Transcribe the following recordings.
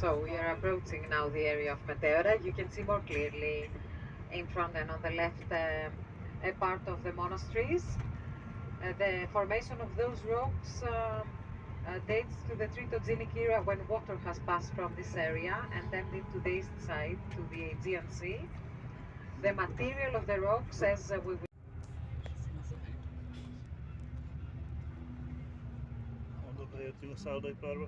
So we are approaching now the area of Meteórak. You can see more clearly in front and on the left a part of the monasteries. The formation of those rocks dates to the Tritogenic era when water has passed from this area and then into the east side to the Aegean Sea. The material of the rocks, as we will Onda bejöttünk a szállodai párba.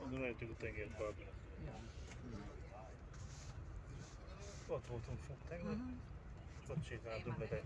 Onnan eljöttünk a tengerpartra. Ott voltunk fent tegnap, és ott sétáltunk be.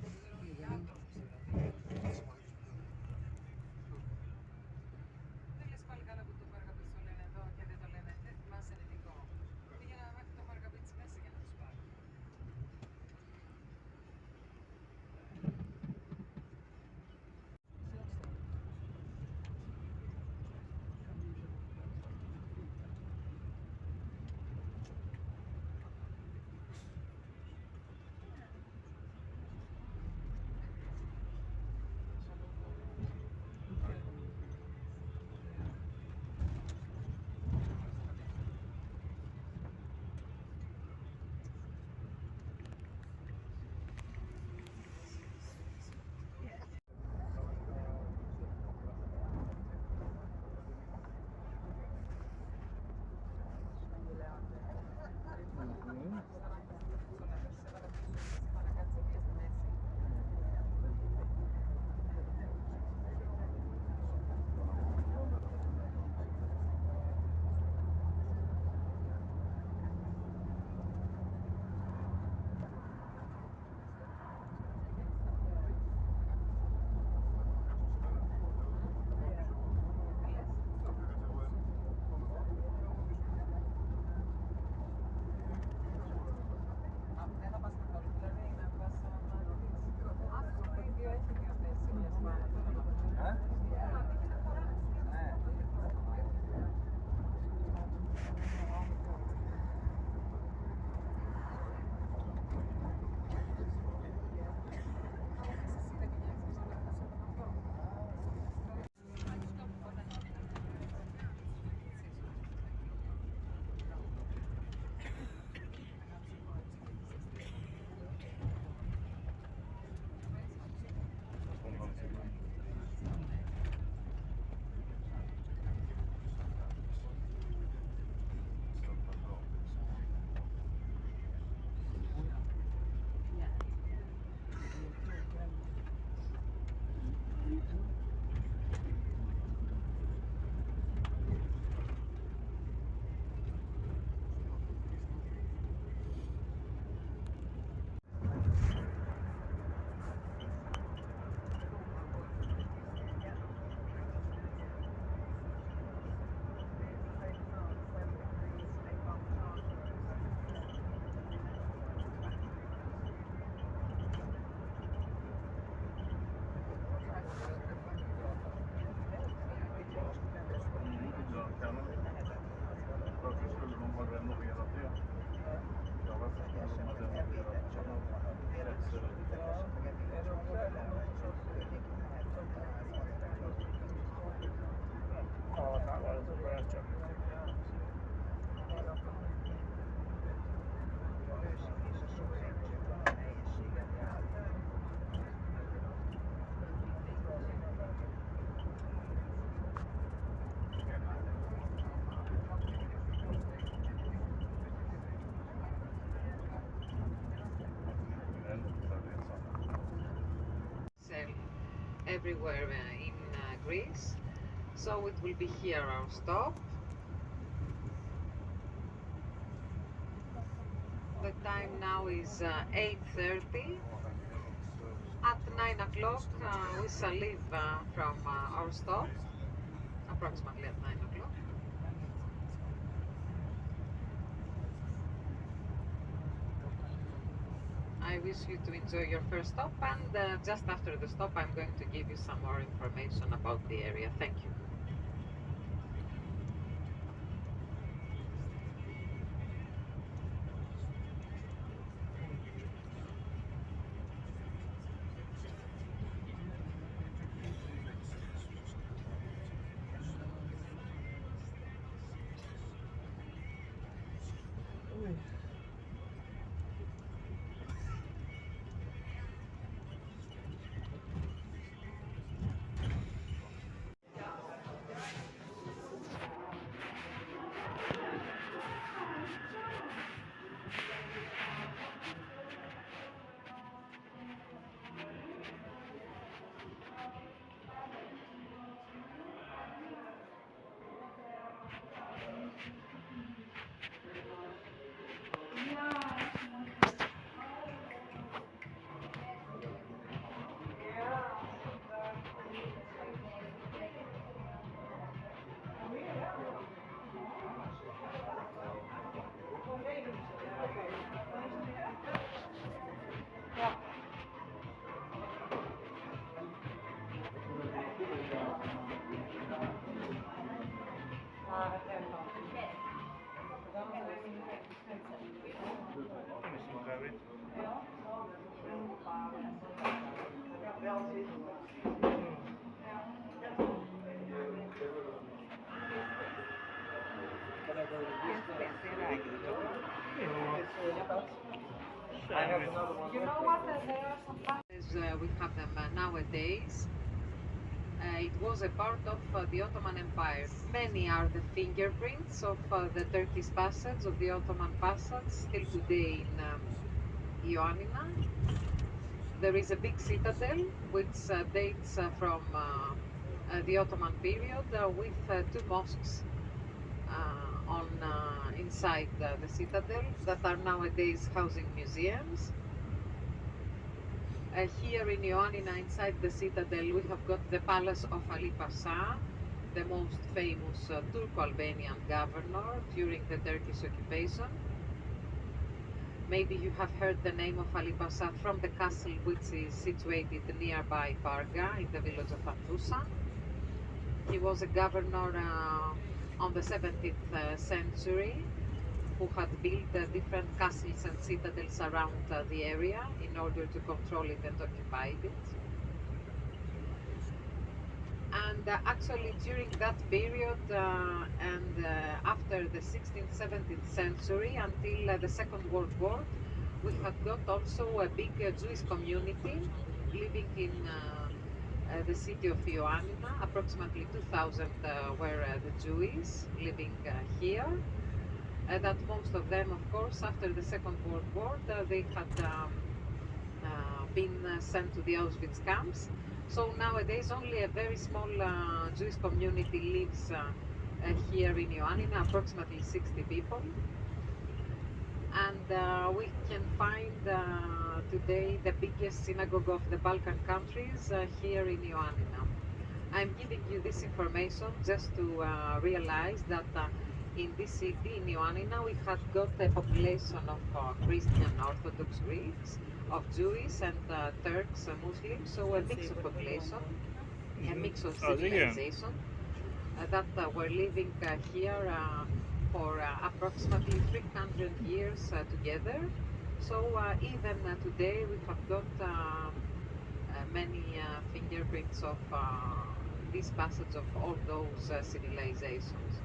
everywhere in Greece. So it will be here our stop. The time now is 8:30. At 9 o'clock we shall leave from our stop, approximately at 9 o'clock. I wish you to enjoy your first stop, and just after the stop I'm going to give you some more information about the area. Thank you. You know what? There are some passages we have them nowadays. It was a part of the Ottoman Empire. Many are the fingerprints of the Turkish passage, of the Ottoman passage, still today in Ioannina. There is a big citadel which dates from the Ottoman period with two mosques inside the citadel that are nowadays housing museums. Here in Ioannina, inside the citadel, we have got the palace of Ali Pasha, the most famous Turco-Albanian governor during the Turkish occupation. Maybe you have heard the name of Ali Pasha from the castle which is situated nearby Parga in the village of Antusa. He was a governor on the 17th century who had built different castles and citadels around the area in order to control it and occupy it. And actually during that period and after the 16th, 17th century until the Second World War, we had got also a big Jewish community living in the city of Ioannina. Approximately 2,000 were the Jews living here. That most of them, of course, after the Second World War, they had been sent to the Auschwitz camps. So nowadays only a very small Jewish community lives here in Ioannina, approximately 60 people. And we can find today the biggest synagogue of the Balkan countries here in Ioannina. I'm giving you this information just to realize that in this city, in Ioannina, we had got a population of Christian Orthodox Greeks, of Jewish and Turks, Muslims, so a mix of population, a mix of civilization that were living here for approximately 300 years together. So even today we have got many fingerprints of this passage of all those civilizations.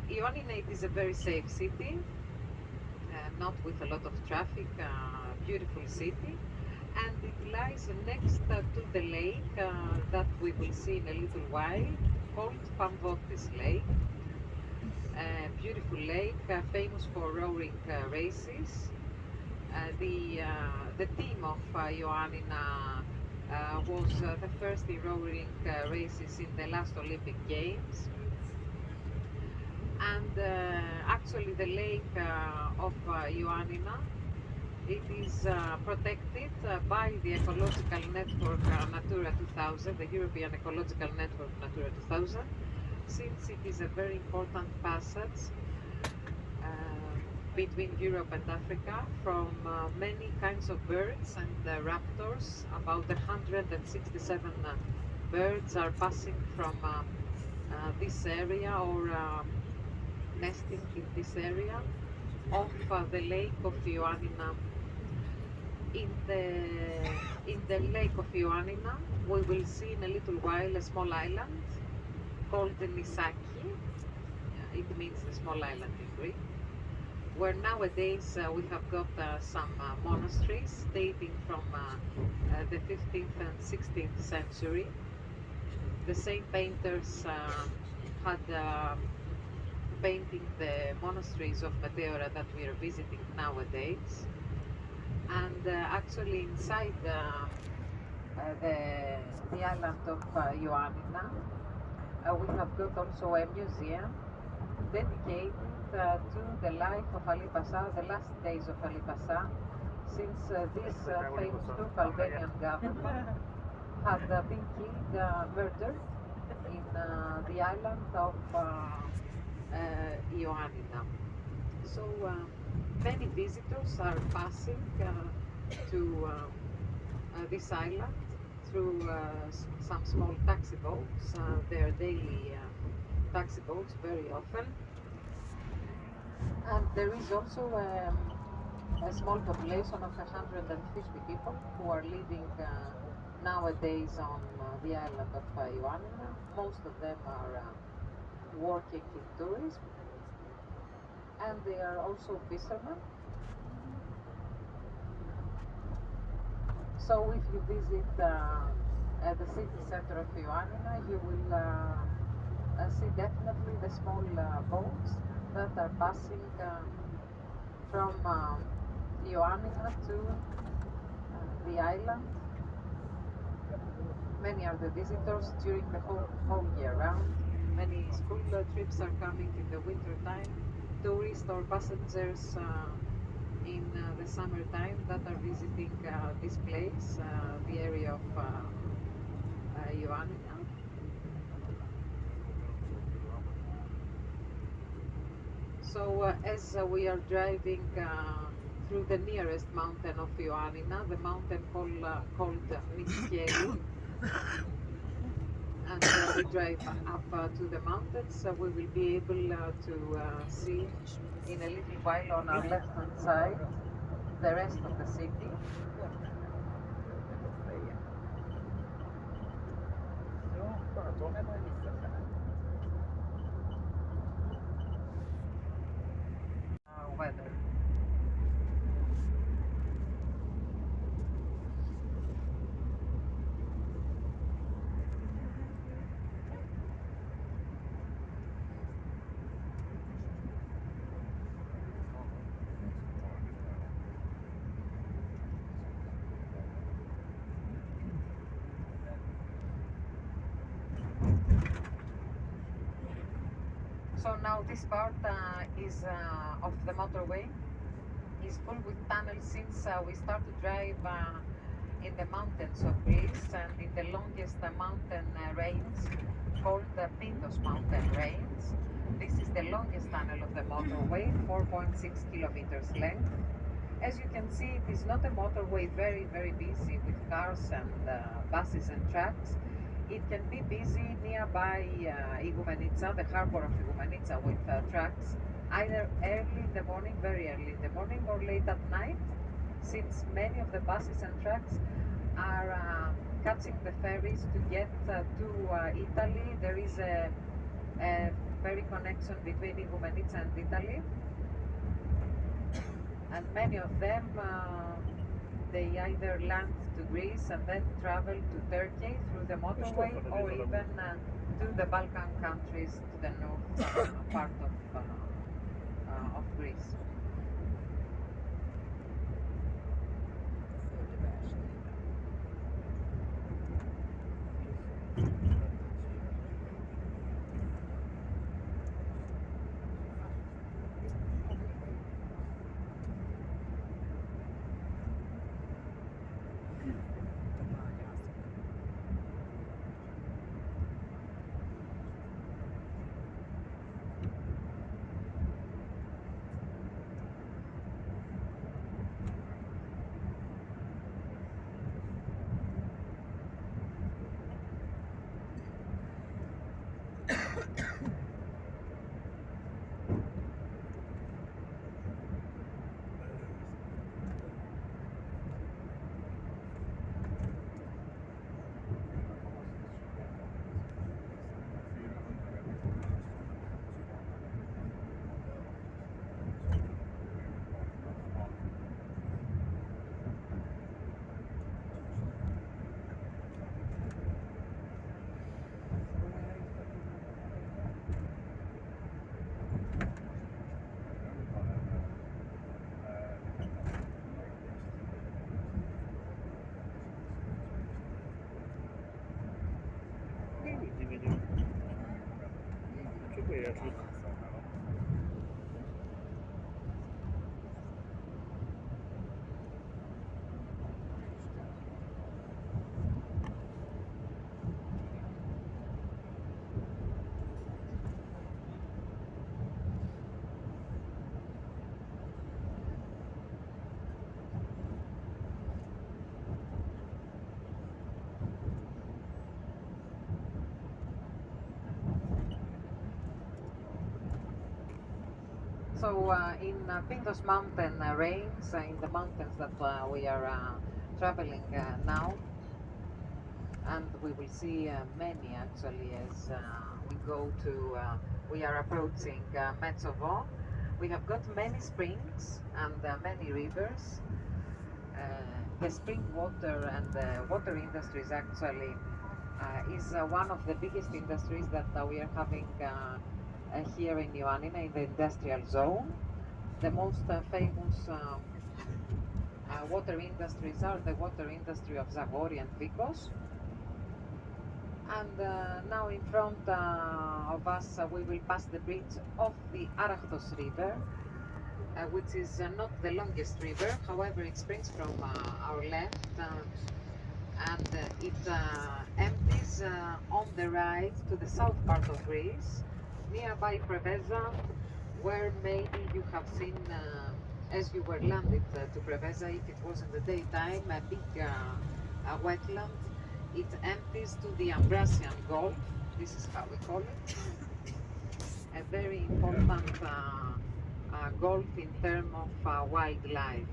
Ioannina is a very safe city, not with a lot of traffic, beautiful city, and it lies next to the lake that we will see in a little while, called Pamvotis Lake. A beautiful lake, famous for rowing races. The team of Ioannina was the first in rowing races in the last Olympic Games. And actually the lake of Ioannina, it is protected by the ecological network Natura 2000, the European Ecological Network Natura 2000, since it is a very important passage between Europe and Africa from many kinds of birds and raptors. About 167 birds are passing from this area or nesting in this area of the lake of Ioannina. In the lake of Ioannina, we will see in a little while a small island called Nisaki. It means the small island in Greek, where nowadays we have got some monasteries dating from the 15th and 16th century. The same painters had painting the monasteries of Meteórak that we are visiting nowadays. And actually inside the island of Ioannina, we have got also a museum dedicated to the life of Ali Pasha, the last days of Ali Pasha, since this famous Turco-Albanian governor had been killed, murdered in the island of Ioannina. So many visitors are passing to this island through some small taxi boats, their daily taxi boats very often. And there is also a small population of 150 people who are living nowadays on the island of Ioannina. Most of them are working in tourism, and they are also fishermen. So if you visit at the city center of Ioannina, you will see definitely the small boats that are passing from Ioannina to the island. Many are the visitors during the whole year round. Many school trips are coming in the winter time. Tourists or passengers in the summertime that are visiting this place, the area of Ioannina. So as we are driving through the nearest mountain of Ioannina, the mountain called Meteórak, and we drive up to the mountains, we will be able to see in a little while on our left hand side the rest of the city. Weather. So now this part is of the motorway is full with tunnels since we start to drive in the mountains of Greece and in the longest mountain range called the Pindos mountain range. This is the longest tunnel of the motorway, 4.6 kilometers length. As you can see, it is not a motorway very busy with cars and buses and trucks. It can be busy nearby Igoumenitsa, the harbor of Igoumenitsa, with trucks, either early in the morning, very early in the morning, or late at night, since many of the buses and trucks are catching the ferries to get to Italy. There is a ferry connection between Igoumenitsa and Italy, and many of them they either land to Greece and then travel to Turkey through the motorway, or even to the Balkan countries to the north part of Greece. So in Pindos mountain range, in the mountains that we are traveling now, and we will see many actually as we go to, we are approaching Metsovo. We have got many springs and many rivers. the spring water and the water industries actually is one of the biggest industries that we are having here in Ioannina in the industrial zone. The most famous water industries are the water industry of Zagori and Vikos. And now in front of us we will pass the bridge of the Arachthos River, which is not the longest river, however it springs from our left and it empties on the right to the south part of Greece, nearby Preveza, where maybe you have seen as you were landed to Preveza, if it was in the daytime, a big wetland. It empties to the Ambracian Gulf, this is how we call it, a very important gulf in terms of wildlife.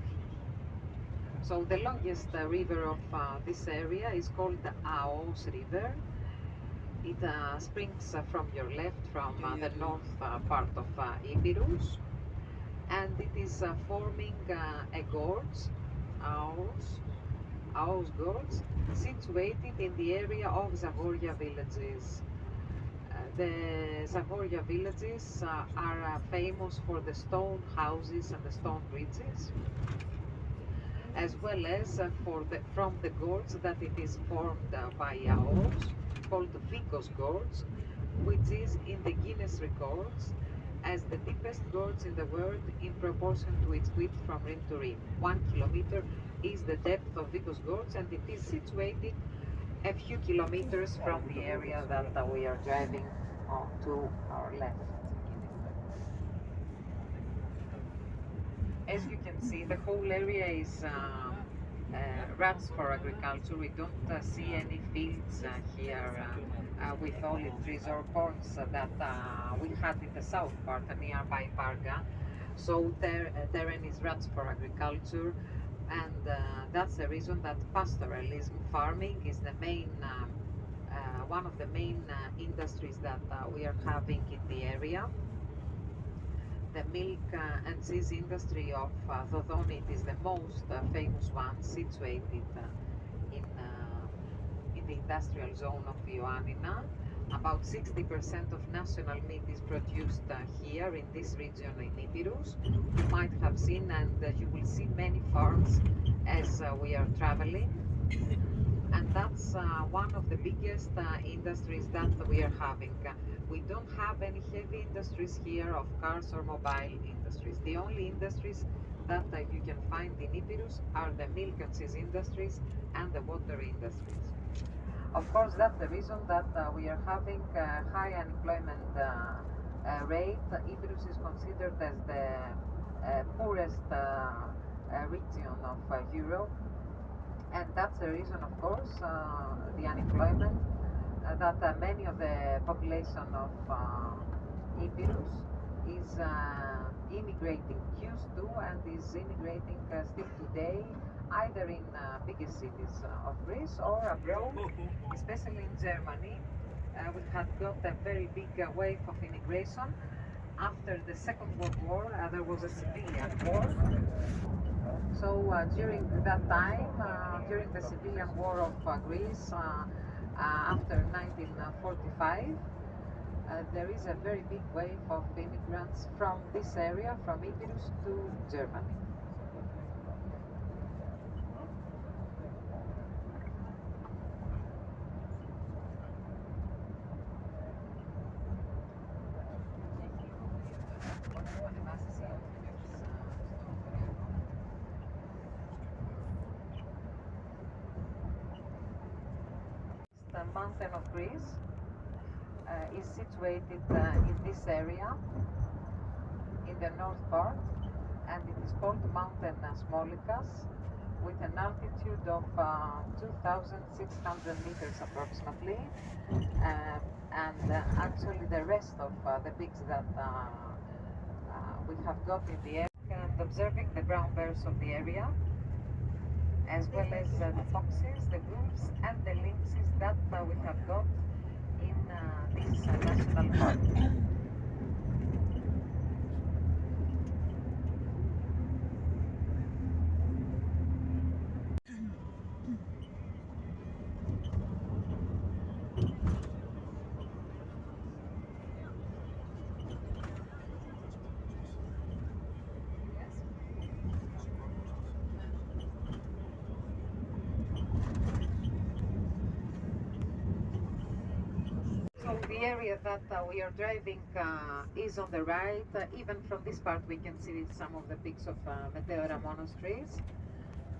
So the longest river of this area is called the Aos River. It springs from your left, from the north part of Epirus, and it is forming a gorge, Aos Gorge, situated in the area of Zagoria villages. The Zagoria villages are famous for the stone houses and the stone bridges, as well as from the gorge that it is formed by Aos, called the Vikos Gorge, which is in the Guinness records as the deepest gorge in the world in proportion to its width from rim to rim. 1 kilometer is the depth of Vikos Gorge, and it is situated a few kilometers from the area that we are driving on to our left. As you can see, the whole area is rats for agriculture. We don't see any fields here with olive trees or corns that we had in the south part nearby Parga. So terrain is rats for agriculture, and that's the reason that pastoralism farming is the main one of the main industries that we are having in the area. The milk and cheese industry of Dodonit is the most famous one, situated in the industrial zone of Ioannina. About 60% of national meat is produced here in this region in Epirus. You might have seen, and you will see many farms as we are traveling. And that's one of the biggest industries that we are having. We don't have any heavy industries here of cars or mobile industries. The only industries that you can find in Epirus are the milk and cheese industries and the water industries. Of course, that's the reason that we are having a high unemployment rate. Epirus is considered as the poorest region of Europe. And that's the reason, of course, the unemployment, that many of the population of Epirus is immigrating, used to, and is immigrating still today, either in biggest cities of Greece or abroad, especially in Germany. We had got a very big wave of immigration. After the Second World War, there was a civilian war. So during that time, during the civilian war of Greece, after 1945, there is a very big wave of immigrants from this area, from Epirus to Germany. The mountain of Greece is situated in this area, in the north part, and it is called Mountain Smolikas, with an altitude of 2,600 meters approximately, and actually the rest of the peaks that we have got in the area, and observing the brown bears of the area, as well as the foxes, the wolves, and the lynxes that we have got in this national park. the area that we are driving is on the right. Even from this part we can see some of the peaks of Meteórak monasteries.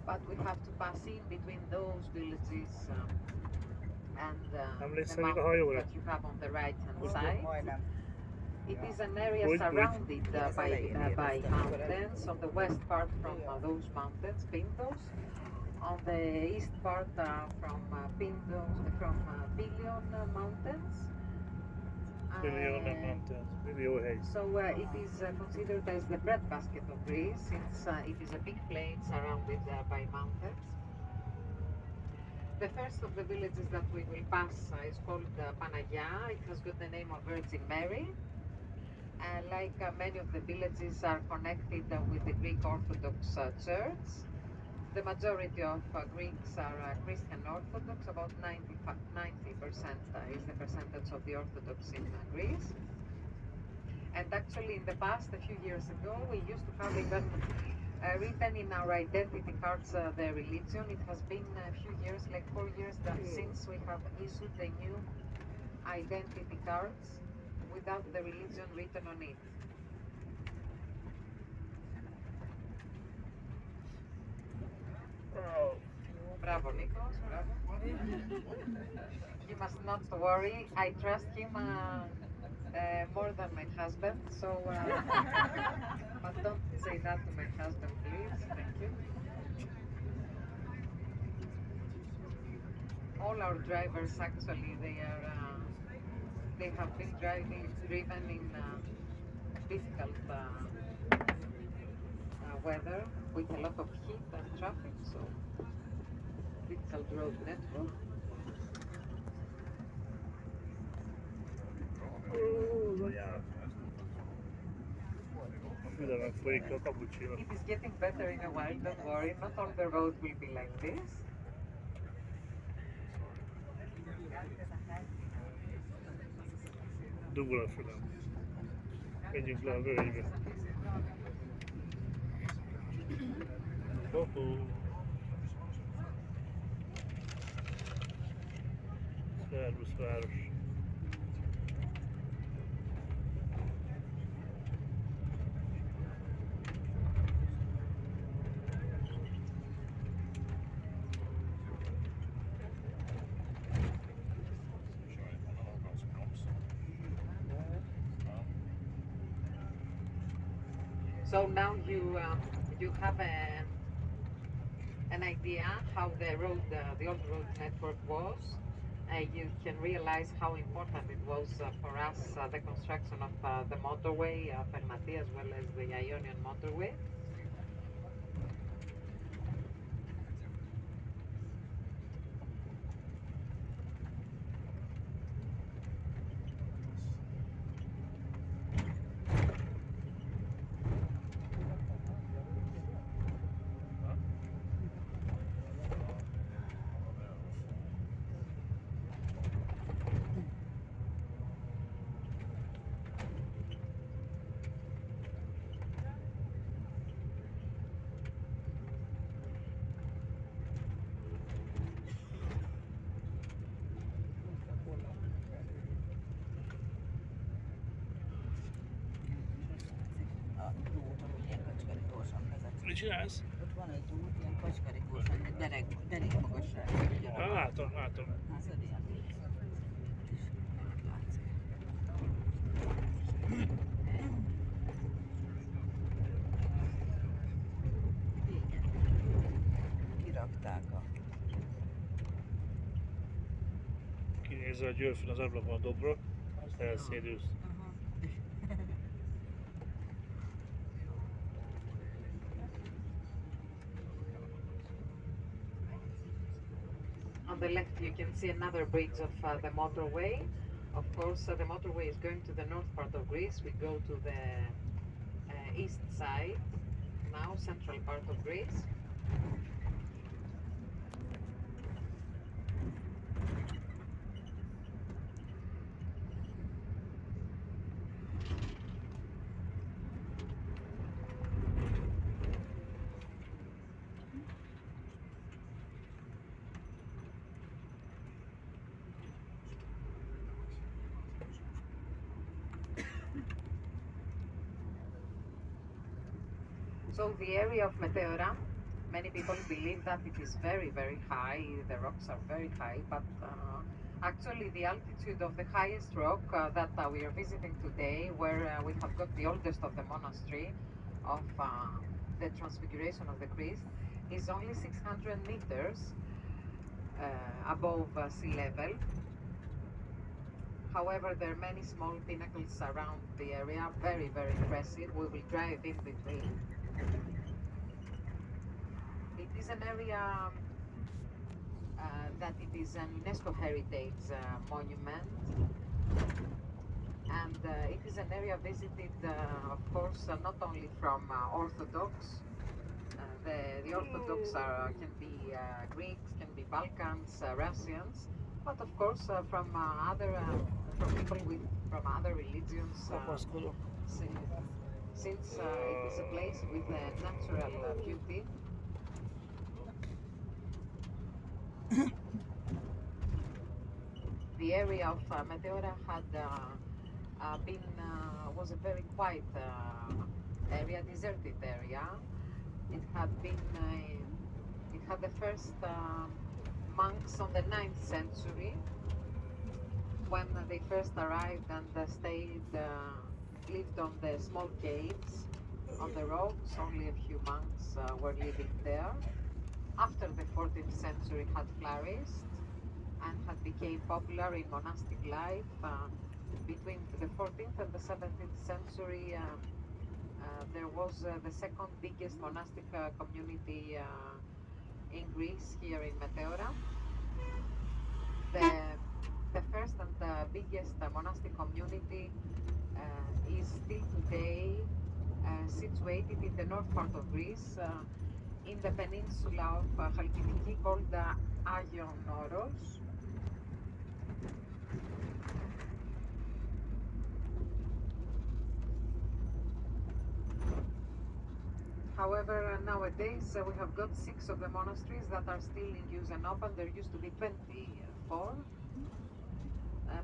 But we have to pass in between those villages and the mountains that you have on the right hand side. It is an area surrounded by mountains. On the west part from those mountains, Pintos. On the east part from Billion Mountains. So it is considered as the breadbasket of Greece, since it is a big plain surrounded by mountains. The first of the villages that we will pass is called Panagia. It has got the name of Virgin Mary. Like many of the villages are connected with the Greek Orthodox Church. The majority of Greeks are Christian Orthodox, about 90% is the percentage of the Orthodox in Greece. And actually in the past, a few years ago, we used to have even written in our identity cards the religion. It has been a few years, like 4 years, since we have issued the new identity cards without the religion written on it. Bravo, Nikos, bravo. You must not worry, I trust him more than my husband, so, but don't say that to my husband, please, thank you. All our drivers, actually, they have been driven in difficult weather with a lot of heat and traffic, so difficult road network. It is getting better in a while, don't worry, not all the road will be like this. Dubbel för den. Menjing blöver i det. Svär. So now you have an idea how the old road network was. You can realize how important it was for us, the construction of the motorway, Fermati, as well as the Ionian motorway. Mit csinálsz? Ott van egy út, ilyen kacskarikósan, egy derek magasság. Látom. Látod ilyen? Látszik. Igen. Kirakták a... Kinézel a Győrfön az ablakon a dobra, azt elszédülsz. On the left you can see another bridge of the motorway. Of course, the motorway is going to the north part of Greece. We go to the east side, now central part of Greece. So the area of Meteora, many people believe that it is very, very high. The rocks are very high, but actually the altitude of the highest rock that we are visiting today, where we have got the oldest of the monastery of the Transfiguration of the Christ, is only 600 meters above sea level. However, there are many small pinnacles around the area, very, very impressive. We will drive in between. It is an area that it is an UNESCO Heritage Monument, and it is an area visited, of course, not only from Orthodox. The Orthodox can be Greeks, can be Balkans, Russians, but of course from from people from other religions. Since it is a place with natural beauty. The area of Meteora had was a very quiet area, deserted area. It had the first monks on the 9th century, when they first arrived and lived on the small caves on the rocks. Only a few monks were living there. After the 14th century had flourished and had become popular in monastic life, between the 14th and the 17th century, there was the second biggest monastic community in Greece, here in Meteora. The first and the biggest monastic community is still today situated in the north part of Greece, in the peninsula of Chalkidiki, called Agion Oros. However, nowadays we have got 6 of the monasteries that are still in use and open. There used to be 24,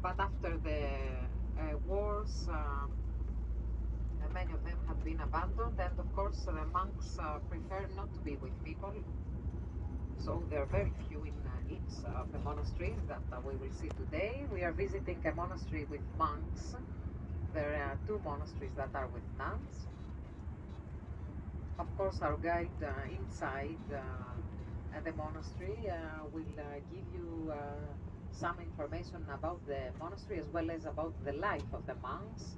but after the wars, many of them have been abandoned, and of course the monks prefer not to be with people, so there are very few in each of the monasteries that we will see today. We are visiting a monastery with monks. There are 2 monasteries that are with nuns. Of course, our guide inside the monastery will give you some information about the monastery, as well as about the life of the monks.